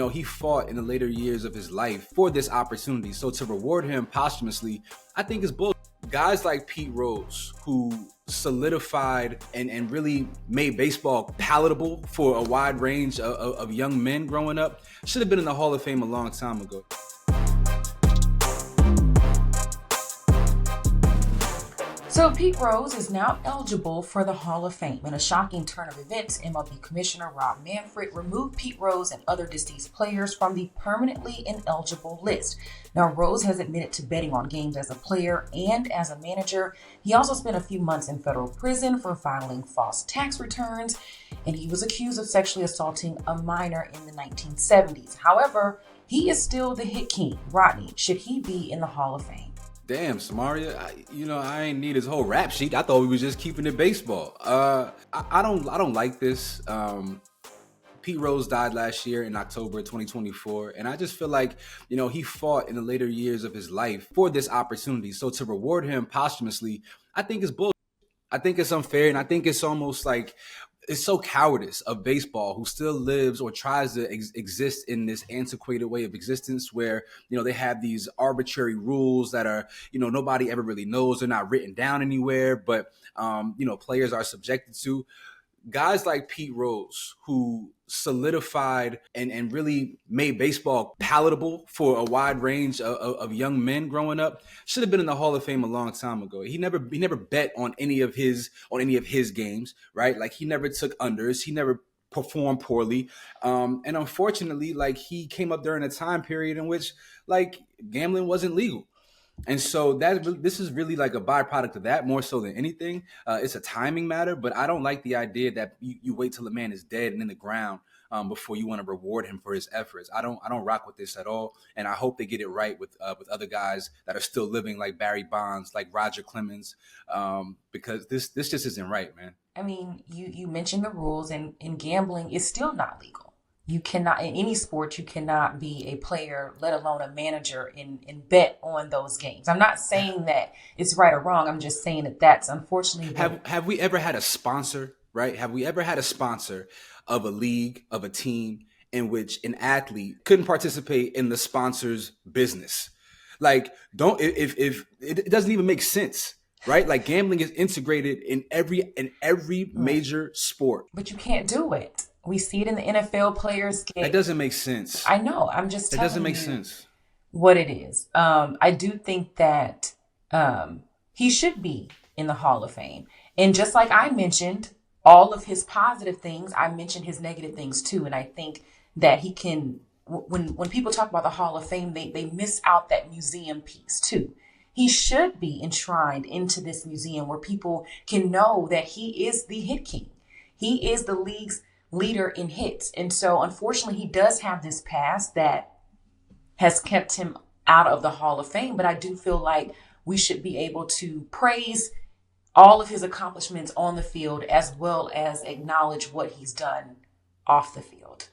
he fought in the later years of his life for this opportunity. So to reward him posthumously, I think is bullshit. Guys like Pete Rose, who solidified and really made baseball palatable for a wide range of young men growing up, should have been in the Hall of Fame a long time ago. So Pete Rose is now eligible for the Hall of Fame. In a shocking turn of events, MLB Commissioner Rob Manfred removed Pete Rose and other deceased players from the permanently ineligible list. Now, Rose has admitted to betting on games as a player and as a manager. He also spent a few months in federal prison for filing false tax returns, and he was accused of sexually assaulting a minor in the 1970s. However, he is still the hit king. Rodney, should he be in the Hall of Fame? Damn, Samaria, I ain't need his whole rap sheet. I thought we was just keeping it baseball. I don't like this. Pete Rose died last year in October 2024, and I just feel like, he fought in the later years of his life for this opportunity. So to reward him posthumously, I think is bullshit. I think it's unfair, and I think it's almost like it's so cowardice of baseball who still lives or tries to exist in this antiquated way of existence where, they have these arbitrary rules that are, nobody ever really knows. They're not written down anywhere, but, players are subjected to. Guys like Pete Rose, who solidified and really made baseball palatable for a wide range of young men growing up, should have been in the Hall of Fame a long time ago. He never bet on any of his games, right? Like, he never took unders. He never performed poorly. And unfortunately, he came up during a time period in which gambling wasn't legal. And so this is really like a byproduct of that more so than anything. It's a timing matter, but I don't like the idea that you wait till the man is dead and in the ground before you want to reward him for his efforts. I don't rock with this at all, and I hope they get it right with other guys that are still living, like Barry Bonds, like Roger Clemens, because this just isn't right, man. I mean, you mentioned the rules, and gambling is still not legal. You cannot, in any sport, you cannot be a player, let alone a manager, and bet on those games. I'm not saying that it's right or wrong. I'm just saying that that's unfortunately. Have we ever had a sponsor, right? Have we ever had a sponsor of a league, of a team, in which an athlete couldn't participate in the sponsor's business? If it doesn't even make sense. Right? Like, gambling is integrated in every major sport. But you can't do it. We see it in the NFL players. That doesn't make sense. I know. I'm just telling you. It doesn't make sense. What it is. I do think that he should be in the Hall of Fame. And just like I mentioned all of his positive things, I mentioned his negative things too. And I think that he can, when people talk about the Hall of Fame, they miss out that museum piece too. He should be enshrined into this museum where people can know that he is the hit king. He is the league's leader in hits. And so unfortunately, he does have this past that has kept him out of the Hall of Fame. But I do feel like we should be able to praise all of his accomplishments on the field as well as acknowledge what he's done off the field.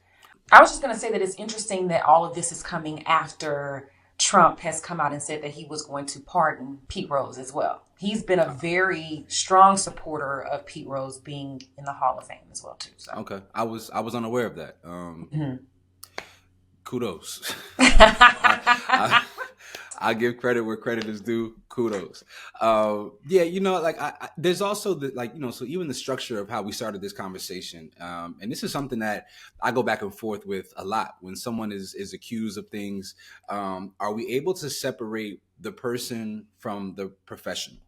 I was just going to say that it's interesting that all of this is coming after Trump has come out and said that he was going to pardon Pete Rose as well. He's been a very strong supporter of Pete Rose being in the Hall of Fame as well too. So. Okay, I was unaware of that. Kudos. I give credit where credit is due. Kudos. There's also so even the structure of how we started this conversation. And this is something that I go back and forth with a lot when someone is accused of things. Are we able to separate the person from the professional?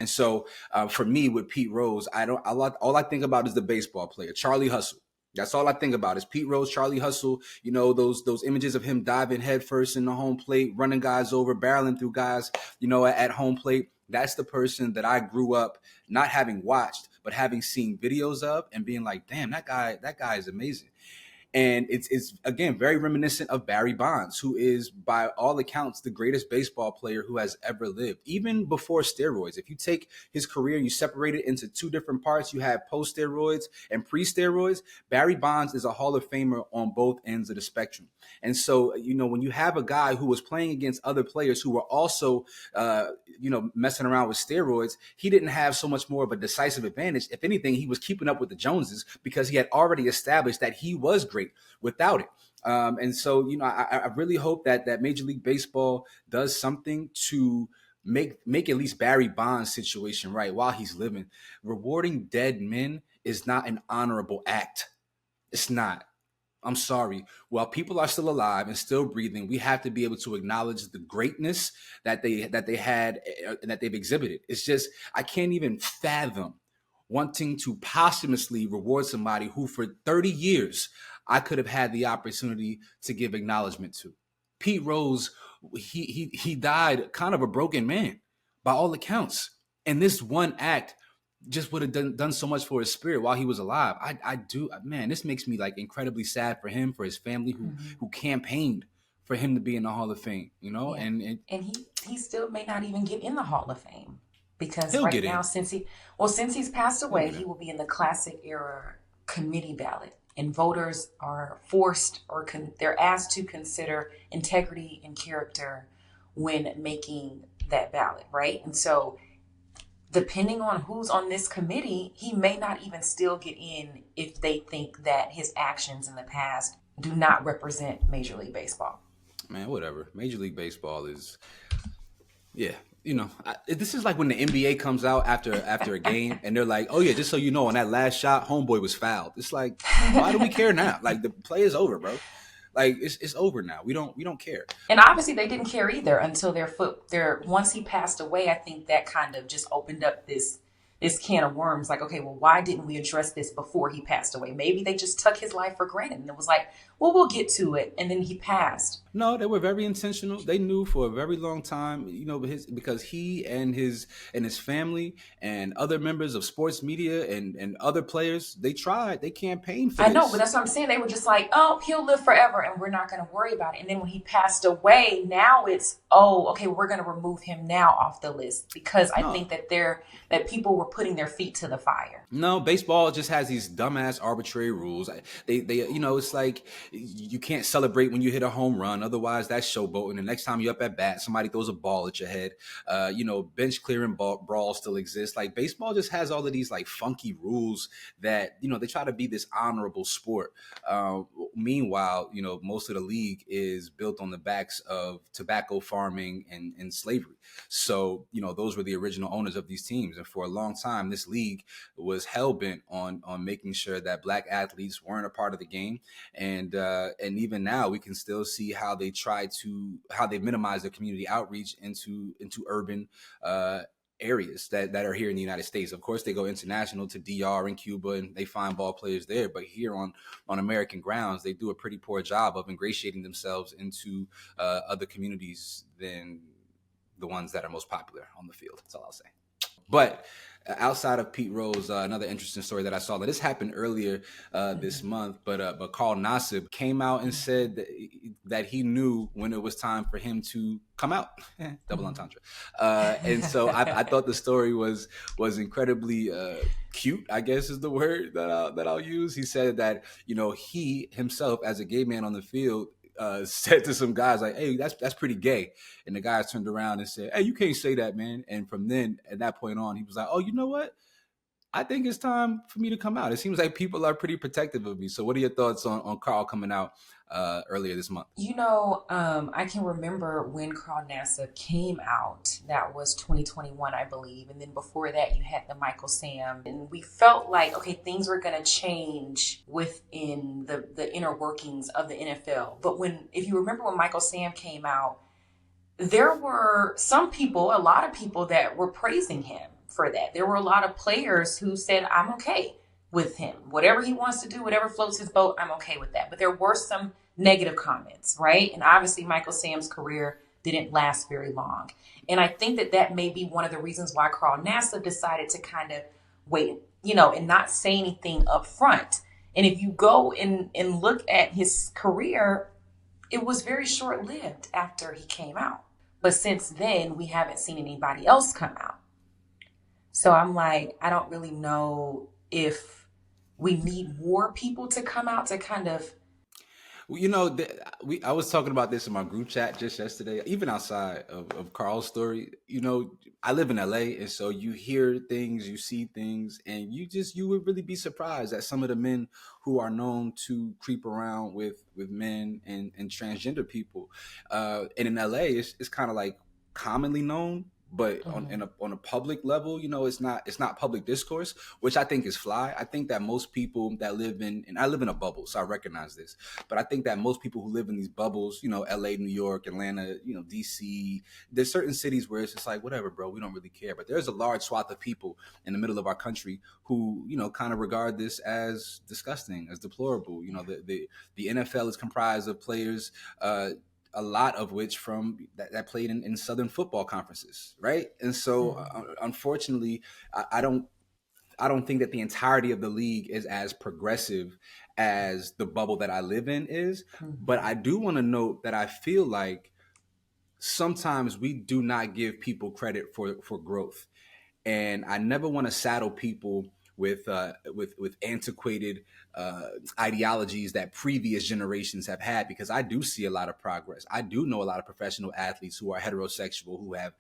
And so for me with Pete Rose, all I think about is the baseball player, Charlie Hustle. That's all I think about is Pete Rose, Charlie Hustle, those images of him diving headfirst in the home plate, running guys over, barreling through guys, at home plate. That's the person that I grew up not having watched, but having seen videos of and being like, damn, that guy is amazing. And it's again, very reminiscent of Barry Bonds, who is, by all accounts, the greatest baseball player who has ever lived, even before steroids. If you take his career and you separate it into two different parts, you have post-steroids and pre-steroids. Barry Bonds is a Hall of Famer on both ends of the spectrum. And so, when you have a guy who was playing against other players who were also, messing around with steroids, he didn't have so much more of a decisive advantage. If anything, he was keeping up with the Joneses because he had already established that he was great without it. And so, I really hope that Major League Baseball does something to make at least Barry Bonds' situation right while he's living. Rewarding dead men is not an honorable act. It's not. I'm sorry. While people are still alive and still breathing, we have to be able to acknowledge the greatness that they had and that they've exhibited. It's just I can't even fathom wanting to posthumously reward somebody who for 30 years I could have had the opportunity to give acknowledgement to. Pete Rose, he died kind of a broken man by all accounts. And this one act just would have done so much for his spirit while he was alive. I do, man, this makes me like incredibly sad for him, for his family who campaigned for him to be in the Hall of Fame, Yeah. And he still may not even get in the Hall of Fame because he'll right get now, in. since he's passed away, he will be in the classic era committee ballot. And voters are forced they're asked to consider integrity and character when making that ballot, right? And so depending on who's on this committee, he may not even still get in if they think that his actions in the past do not represent Major League Baseball. Man, whatever. Major League Baseball is, yeah. This is like when the NBA comes out after a game and they're like, "Oh yeah, just so you know, on that last shot, homeboy was fouled." It's like, why do we care now? Like the play is over, bro. Like it's over now. We don't care. And obviously they didn't care either until once he passed away. I think that kind of just opened up this can of worms. Like, okay, well, why didn't we address this before he passed away? Maybe they just took his life for granted and it was like, well, we'll get to it. And then he passed. No, they were very intentional. They knew for a very long time, because he and his family and other members of sports media and other players, they campaigned for I this. know, but that's what I'm saying. They were just like, oh, he'll live forever and we're not going to worry about it. And then when he passed away, now it's, oh, okay, we're going to remove him now off the list because I think that people were putting their feet to the fire. No, baseball just has these dumbass arbitrary rules. They it's like you can't celebrate when you hit a home run. Otherwise, that's showboating. The next time you're up at bat, somebody throws a ball at your head. Bench clearing brawls still exist. Like baseball just has all of these like funky rules that they try to be this honorable sport. Meanwhile, most of the league is built on the backs of tobacco farming and slavery. So those were the original owners of these teams, and for a long time, this league was hell bent on making sure that black athletes weren't a part of the game, and even now we can still see how they minimize their community outreach into urban areas that are here in the United States. Of course, they go international to DR and Cuba and they find ball players there, but here on American grounds, they do a pretty poor job of ingratiating themselves into other communities than the ones that are most popular on the field. That's all I'll say. But outside of Pete Rose, another interesting story that I saw, that this happened earlier this month, but Carl Nassib came out and said that he knew when it was time for him to come out. Double entendre. And so I thought the story was incredibly cute, I guess is the word that I'll use. He said that, he himself as a gay man on the field said to some guys like, "Hey, that's pretty gay," and the guys turned around and said, "Hey, you can't say that, man." And from then, at that point on, he was like, "Oh, you know what? I think it's time for me to come out." It seems like people are pretty protective of me. So, what are your thoughts on Carl coming out earlier this month? I can remember when Carl Nassib came out. That was 2021, I believe. And then before that, you had the Michael Sam. And we felt like, okay, things were going to change within the inner workings of the NFL. But if you remember when Michael Sam came out, there were a lot of people that were praising him for that. There were a lot of players who said, I'm okay with him. Whatever he wants to do, whatever floats his boat, I'm okay with that. But there were some negative comments, right? And obviously Michael Sam's career didn't last very long. And I think that may be one of the reasons why Carl Nassib decided to kind of wait, and not say anything up front. And if you go and look at his career, it was very short-lived after he came out. But since then, we haven't seen anybody else come out. So I'm like, I don't really know if we need more people to come out to kind of. Well, I was talking about this in my group chat just yesterday, even outside of Carl's story. I live in LA, and so you hear things, you see things, and you would really be surprised at some of the men who are known to creep around with men and transgender people. And in LA, it's kind of like commonly known. But Mm-hmm. on a public level, it's not public discourse, which I think is fly. I think that most people that live in, and I live in a bubble, so I recognize this, but I think that most people who live in these bubbles, LA, New York, Atlanta, DC, there's certain cities where it's just like, whatever, bro, we don't really care. But there's a large swath of people in the middle of our country who, kind of regard this as disgusting, as deplorable. The NFL is comprised of players, a lot of which from that played in Southern football conferences, right? And so, Mm-hmm. unfortunately, I don't think that the entirety of the league is as progressive as the bubble that I live in is. But Mm-hmm. I do want to note that I feel like sometimes we do not give people credit for growth, and I never want to saddle people with antiquated ideologies that previous generations have had, because I do see a lot of progress. I do know a lot of professional athletes who are heterosexual, who have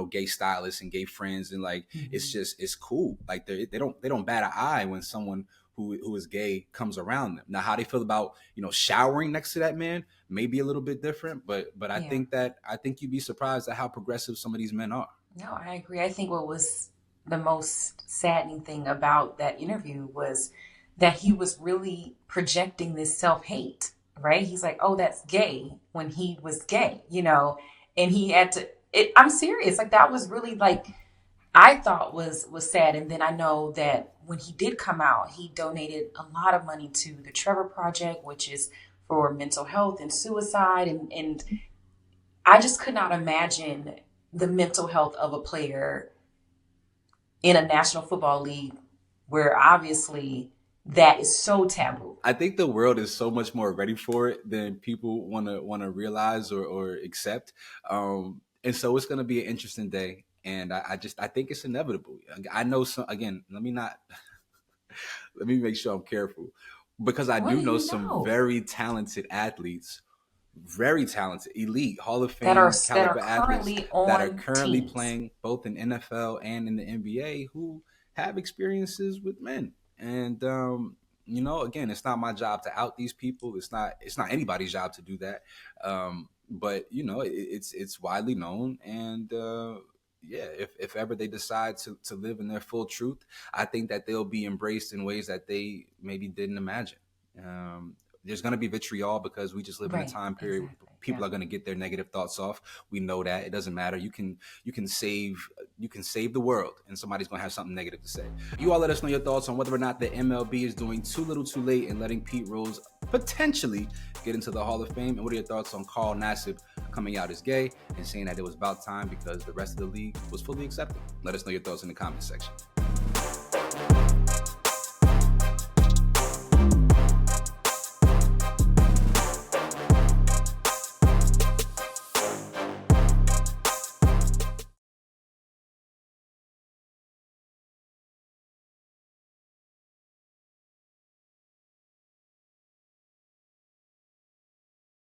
gay stylists and gay friends, and like Mm-hmm. it's cool. Like they don't bat an eye when someone who is gay comes around them. Now, how they feel about showering next to that man may be a little bit different, but Yeah. I think you'd be surprised at how progressive some of these men are. No, I agree. I think what was the most saddening thing about that interview was that he was really projecting this self hate, right? He's like, oh, that's gay when he was gay, and he had to. I'm serious. Like that was really like I thought was sad. And then I know that when he did come out, he donated a lot of money to the Trevor Project, which is for mental health and suicide. And I just could not imagine the mental health of a player in a National Football League where obviously that is so taboo. I think the world is so much more ready for it than people want to realize or accept. And so it's going to be an interesting day. And I think it's inevitable. I know some, again, let me make sure I'm careful, because I What do do know you some know very talented athletes, very talented, elite, Hall of that are Fame that are caliber athletes currently that are on currently teams? playing both in NFL and in the NBA, who have experiences with men. And again, it's not my job to out these people. It's not anybody's job to do that. But it's widely known, and yeah, if ever they decide to live in their full truth, I think that they'll be embraced in ways that they maybe didn't imagine. There's going to be vitriol because we just live in a Right, time period where exactly. Yeah. people are going to get their negative thoughts off. We know that. It doesn't matter. You can save the world, and somebody's going to have something negative to say. You all let us know your thoughts on whether or not the MLB is doing too little too late in letting Pete Rose potentially get into the Hall of Fame, and what are your thoughts on Carl Nassib coming out as gay and saying that it was about time because the rest of the league was fully accepted? Let us know your thoughts in the comments section.